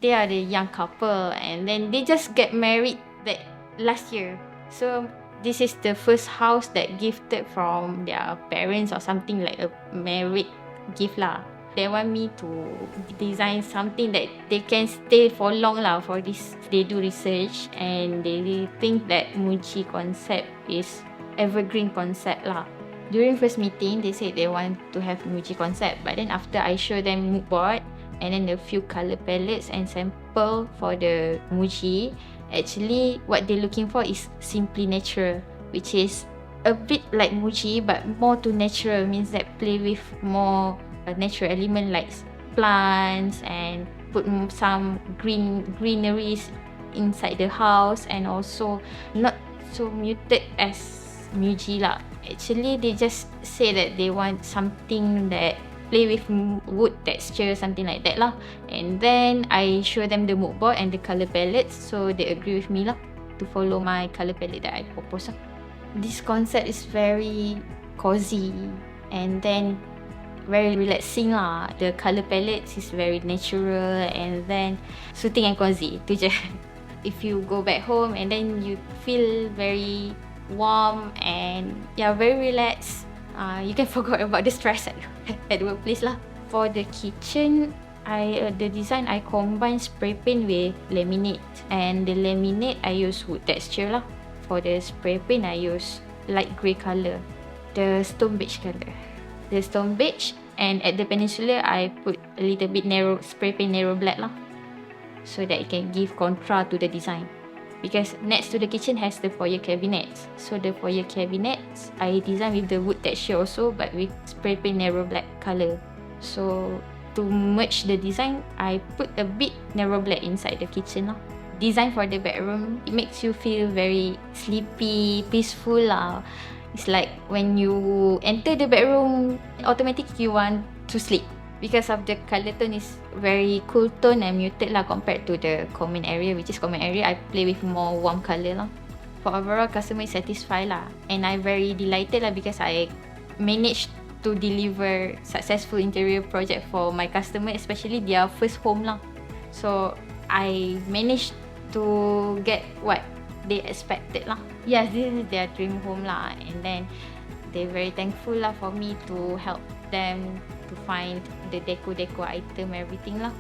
they are the young couple, and then they just get married that last year. So this is the first house that gifted from their parents or something, like a married gift lah. They want me to design something that they can stay for long lah. For this, they do research and they think that Muji concept is evergreen concept lah. During first meeting, they said they want to have Muji concept, but then after I show them mood board and then a few color palettes and sample for the Muji, actually what they're looking for is simply natural, which is a bit like Muji but more to natural, means that play with more natural element like plants and put some greeneries inside the house, and also not so muted as Muji lah. Actually they just say that they want something that play with wood texture, something like that lah. And then I show them the mood board and the color palettes, so they agree with me lah to follow my color palette that I propose lah. This concept is very cozy and then very relaxing lah. The color palettes is very natural and then soothing and cozy tu je. If you go back home and then you feel very warm and very relaxed, you can forget about the stress at the workplace lah. For the kitchen, the design I combine spray paint with laminate, and the laminate I use wood texture lah. For the spray paint I use light grey colour, the stone beige colour. The stone beige, and at the peninsula I put a little bit narrow spray paint narrow black lah, so that it can give contrast to the design. Because next to the kitchen has the foyer cabinets, so the foyer cabinets I design with the wood texture also, but with spray paint narrow black colour. So to merge the design, I put a bit narrow black inside the kitchen lah. Design for the bedroom, it makes you feel very sleepy, peaceful lah. It's like when you enter the bedroom, automatically you want to sleep, because of the colour tone is very cool tone and muted lah compared to the common area, which is common area I play with more warm colour lah. For overall, customer is satisfied lah, and I very delighted lah because I managed to deliver successful interior project for my customer, especially their first home lah. So I managed to get what they expected lah. Yes, this is their dream home lah, and then they're very thankful lah for me to help them to find the deco item, everything lah.